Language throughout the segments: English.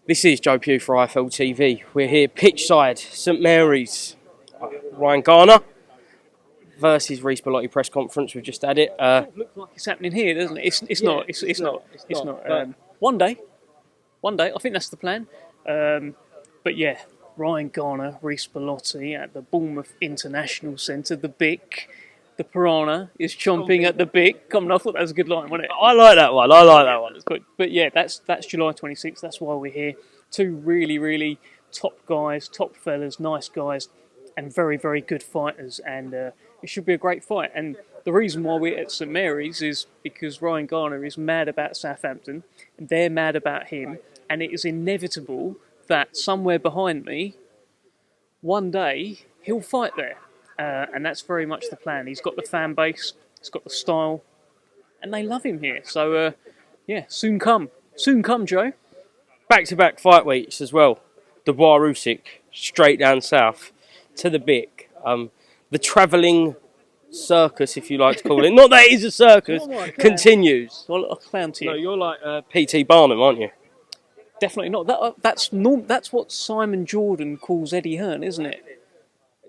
This is Joe Pugh for IFLTV. We're here pitchside, St Mary's. Ryan Garner versus Reece Belotti press conference. We've just had it. It looks like it's happening here, doesn't it? It's not. It's not. One day. I think that's the plan. But yeah, Ryan Garner, Reece Belotti at the Bournemouth International Centre. The Bic, the Piranha is chomping at the Bic. Come on, I thought that was a good line, wasn't it? I like that one. That's good. But yeah, that's July 26th. That's why we're here. Two really top guys, top fellas, nice guys, and very good fighters. And it should be a great fight. And the reason why we're at St Mary's is because Ryan Garner is mad about Southampton, and they're mad about him. And it is inevitable that somewhere behind me, one day, he'll fight there. And that's very much the plan. He's got the fan base, he's got the style, and they love him here. So, yeah, soon come. Soon come, Joe. Back-to-back fight weeks as well. Dubois Usyk, straight down south to the Bic. The travelling circus, if you like to call it. Not that it is a circus, continues. Well, I'll clown to you. No, you're like P.T. Barnum, aren't you? Definitely not. That's what Simon Jordan calls Eddie Hearn, isn't it?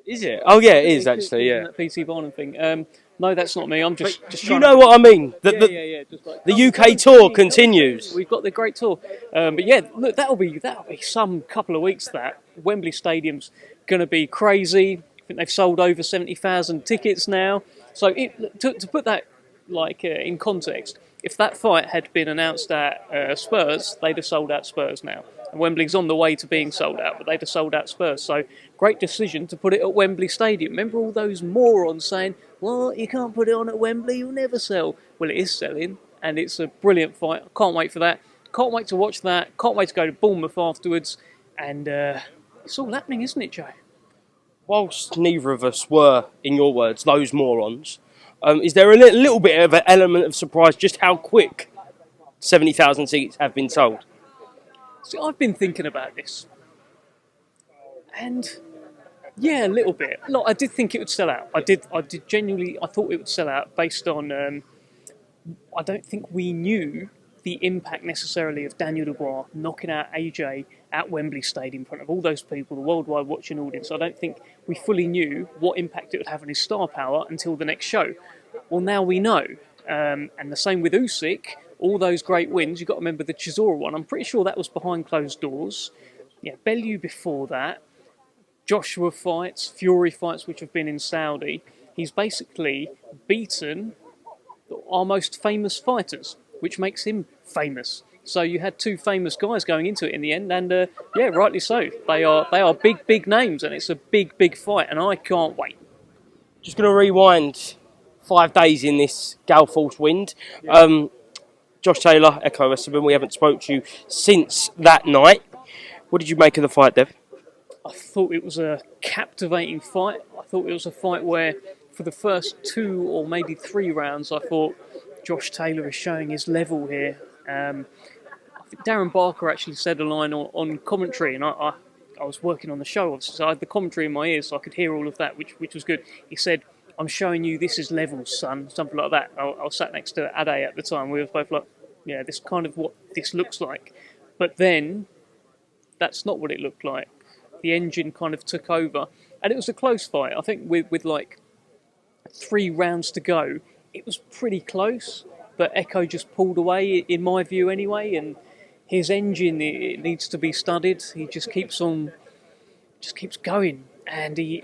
Is it? Oh yeah, it is actually. Yeah. That P.T. Barnum thing. No, that's not me. I'm just trying. You know what I mean? Just like, the UK tour continues. We've got the great tour. But yeah, look, that'll be some couple of weeks. That Wembley Stadium's going to be crazy. I think they've sold over 70,000 tickets now. So to put that in context, if that fight had been announced at Spurs, they'd have sold out Spurs now. And Wembley's on the way to being sold out, but they'd have sold out Spurs. So great decision to put it at Wembley Stadium. Remember all those morons saying, well, you can't put it on at Wembley, you'll never sell. Well, it is selling, and it's a brilliant fight. I can't wait for that. Can't wait to watch that. Can't wait to go to Bournemouth afterwards. And it's all happening, isn't it, Joe? Whilst neither of us were, in your words, those morons, is there a little bit of an element of surprise just how quick 70,000 seats have been sold? See, I've been thinking about this. And yeah, a little bit. Look, I did think it would sell out. I did genuinely, I thought it would sell out based on, I don't think we knew the impact necessarily of Daniel Dubois knocking out AJ at Wembley Stadium in front of all those people, the worldwide watching audience. I don't think we fully knew what impact it would have on his star power until the next show. Well, now we know. And the same with Usyk. All those great wins, you've got to remember the Chisora one. I'm pretty sure that was behind closed doors. Yeah, Bellew before that. Joshua fights, Fury fights, which have been in Saudi. He's basically beaten our most famous fighters, which makes him famous. So you had two famous guys going into it in the end, and yeah, rightly so. They are big names, and it's a big fight, and I can't wait. Just going to rewind 5 days in this gale force wind. Yeah. Josh Taylor, Echo Esserman, we haven't spoke to you since that night. What did you make of the fight, Dev? I thought it was a captivating fight. I thought it was a fight where, for the first 2 or maybe 3 rounds, I thought Josh Taylor is showing his level here. I think Darren Barker actually said a line on commentary, and I was working on the show, obviously, so I had the commentary in my ears, so I could hear all of that, which was good. He said, I'm showing you this is levels, son, something like that. I was sat next to Ade at the time. We were both like, yeah, this is kind of what this looks like. But then, that's not what it looked like. The engine kind of took over. And it was a close fight. I think with like 3 rounds to go, it was pretty close. But Echo just pulled away, in my view anyway. And his engine, it needs to be studied. He just keeps going. And he's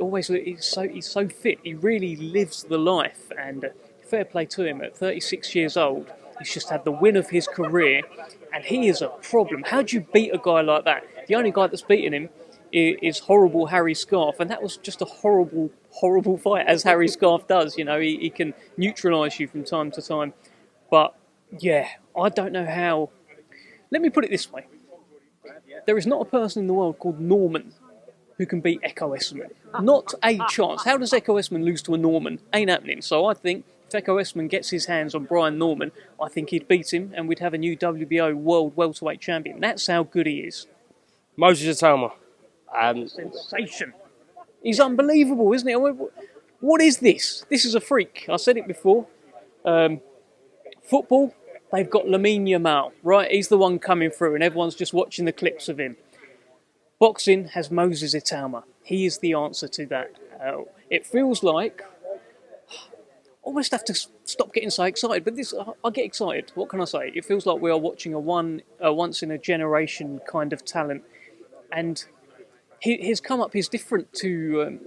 so fit. He really lives the life. And fair play to him. At 36 years old, he's just had the win of his career. And he is a problem. How do you beat a guy like that? The only guy that's beaten him is horrible Harry Scarf. And that was just a horrible fight, as Harry Scarf does. You know, he can neutralise you from time to time. But, yeah, I don't know how. Let me put it this way. There is not a person in the world called Norman who can beat Echo Esserman. Not a chance. How does Echo Esserman lose to a Norman? Ain't happening. So I think if Echo Esserman gets his hands on Brian Norman, I think he'd beat him and we'd have a new WBO World Welterweight Champion. That's how good he is. Moses Itauma. Sensation. He's unbelievable, isn't it? What is this? This is a freak. I said it before. Football, they've got Lamine Yamal, right? He's the one coming through, and everyone's just watching the clips of him. Boxing has Moses Itauma. He is the answer to that. It feels like I almost have to stop getting so excited, but I get excited. What can I say? It feels like we are watching a once in a generation kind of talent, and his come up is different to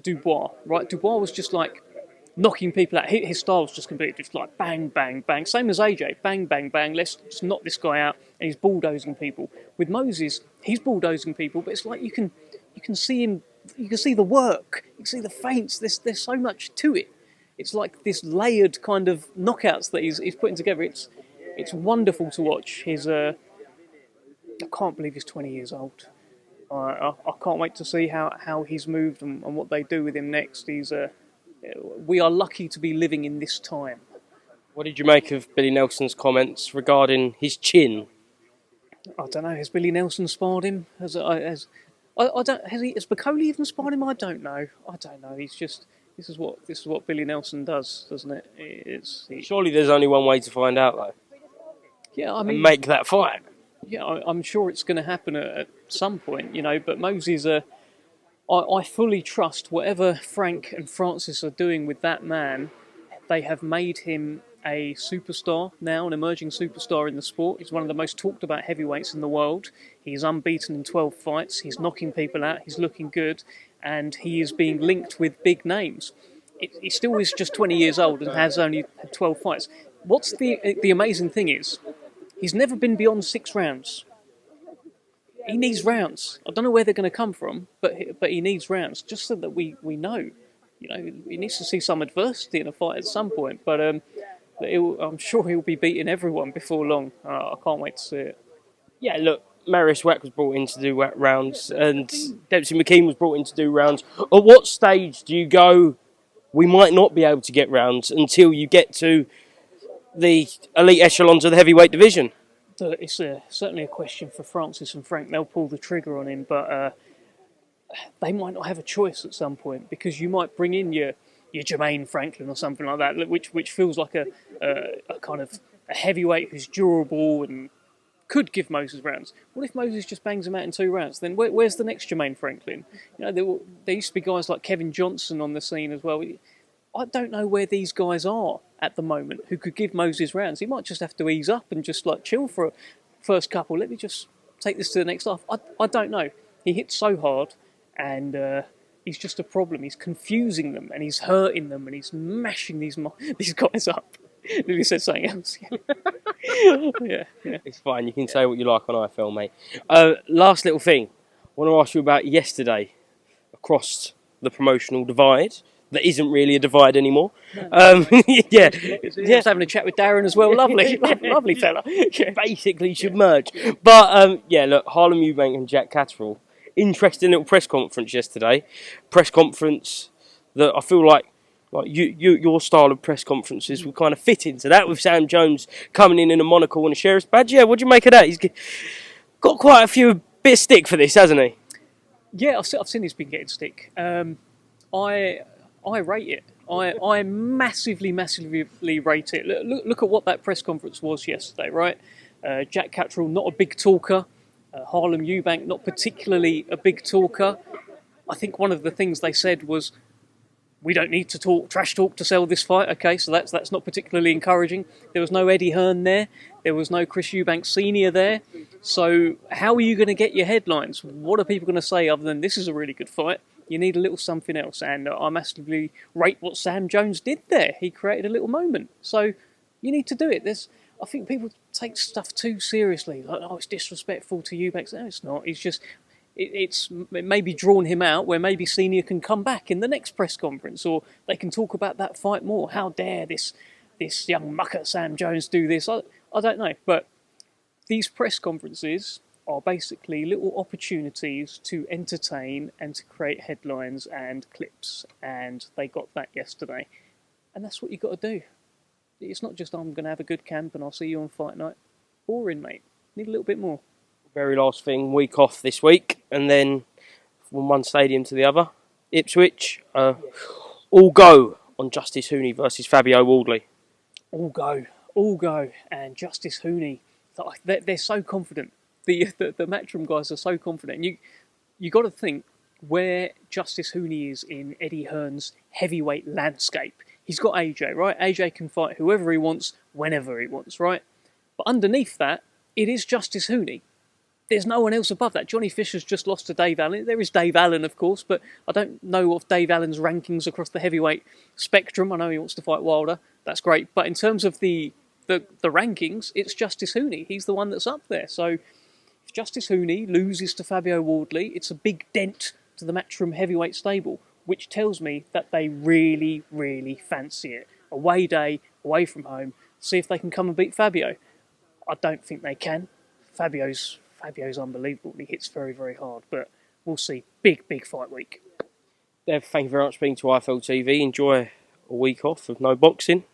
Dubois, right? Dubois was just like knocking people out. His style was just completely just like bang, bang, bang. Same as AJ, bang, bang, bang. Let's just knock this guy out, and he's bulldozing people. With Moses, he's bulldozing people, but it's like you can see him. You can see the work. You can see the feints. There's so much to it. It's like this layered kind of knockouts that he's putting together. It's wonderful to watch. I can't believe he's 20 years old. I can't wait to see how he's moved and what they do with him next. We are lucky to be living in this time. What did you make of Billy Nelson's comments regarding his chin? I don't know. Has Billy Nelson sparred him? Has Bakole even sparred him? I don't know. He's just. This is what Billy Nelson does, doesn't it? Surely there's only one way to find out, though. Yeah, I mean, and make that fight. Yeah, I'm sure it's going to happen at some point, But Moses, I fully trust whatever Frank and Francis are doing with that man. They have made him a superstar now, an emerging superstar in the sport. He's one of the most talked about heavyweights in the world. He's unbeaten in 12 fights. He's knocking people out. He's looking good. And he is being linked with big names. He still is just 20 years old and has only had 12 fights. What's the amazing thing is, he's never been beyond 6 rounds. He needs rounds. I don't know where they're going to come from, but he needs rounds, just so that we know. He needs to see some adversity in a fight at some point. But I'm sure he'll be beating everyone before long. I can't wait to see it. Yeah, look. Marius Wack was brought in to do rounds, and Dempsey McKean was brought in to do rounds. At what stage do you go, we might not be able to get rounds until you get to the elite echelons of the heavyweight division? It's certainly a question for Francis and Frank. They'll pull the trigger on him, but they might not have a choice at some point, because you might bring in your Jermaine Franklin or something like that, which feels like a kind of a heavyweight who's durable and could give Moses rounds. What if Moses just bangs him out in 2 rounds? Then where's the next Jermaine Franklin? There used to be guys like Kevin Johnson on the scene as well. I don't know where these guys are at the moment who could give Moses rounds. He might just have to ease up and just like chill for a first couple. Let me just take this to the next half. I don't know. He hits so hard, and he's just a problem. He's confusing them, and he's hurting them, and he's mashing these guys up. Lily said something else. Yeah. It's fine. You can say what you like on IFL, mate. Last little thing. I want to ask you about yesterday across the promotional divide. That isn't really a divide anymore. No. Yeah. I was having a chat with Darren as well. Lovely fella. Yeah. Basically should merge. But, look, Harlem Eubank and Jack Catterall. Interesting little press conference yesterday. Press conference that I feel like your style of press conferences will kind of fit into that, with Sam Jones coming in a monocle and a sheriff's badge. Yeah, what do you make of that? He's got quite a bit of stick for this, hasn't he? Yeah, I've seen he's been getting stick. I rate it. I massively rate it. Look at what that press conference was yesterday, right? Jack Catterall, not a big talker. Harlem Eubank, not particularly a big talker. I think one of the things they said was, we don't need to trash talk to sell this fight. Okay, so that's not particularly encouraging. There was no Eddie Hearn there. There was no Chris Eubank Sr. there. So how are you going to get your headlines? What are people going to say other than this is a really good fight? You need a little something else. And I massively rate what Sam Jones did there. He created a little moment. So you need to do it. I think people take stuff too seriously. Like, it's disrespectful to Eubank. No, it's not. It's just... It maybe drawn him out where maybe Senior can come back in the next press conference, or they can talk about that fight more. How dare this young mucker Sam Jones do this? I don't know. But these press conferences are basically little opportunities to entertain and to create headlines and clips. And they got that yesterday. And that's what you've got to do. It's not just, I'm going to have a good camp and I'll see you on fight night. Boring, mate. Need a little bit more. Very last thing, week off this week, and then from one stadium to the other, Ipswich, all go on Justice Hooney versus Fabio Wardley. All go. all go, and Justice Hooney, they're so confident. The Matchroom guys are so confident. And you got to think where Justice Hooney is in Eddie Hearn's heavyweight landscape. He's got AJ, right? AJ can fight whoever he wants, whenever he wants, right? But underneath that, it is Justice Hooney. There's no one else above that. Johnny Fisher's just lost to Dave Allen. There is Dave Allen, of course, but I don't know of Dave Allen's rankings across the heavyweight spectrum. I know he wants to fight Wilder. That's great. But in terms of the rankings, it's Justice Hooney. He's the one that's up there. So if Justice Hooney loses to Fabio Wardley, it's a big dent to the Matchroom heavyweight stable, which tells me that they really, really fancy it. Away day, away from home, see if they can come and beat Fabio. I don't think they can. Fabio's unbelievable. He hits very, very hard, but we'll see. Big fight week. Dev, thank you very much for being to IFLTV. Enjoy a week off of no boxing.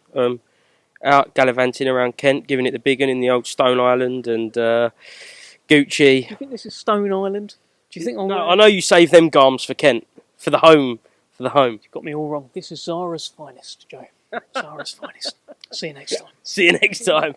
Out gallivanting around Kent, giving it the big one in the old Stone Island and Gucci. Do you think this is Stone Island? Do you think? No, I know you save them garms for Kent, for the home. You've got me all wrong. This is Zara's finest, Joe. Zara's finest. See you next time. See you next time.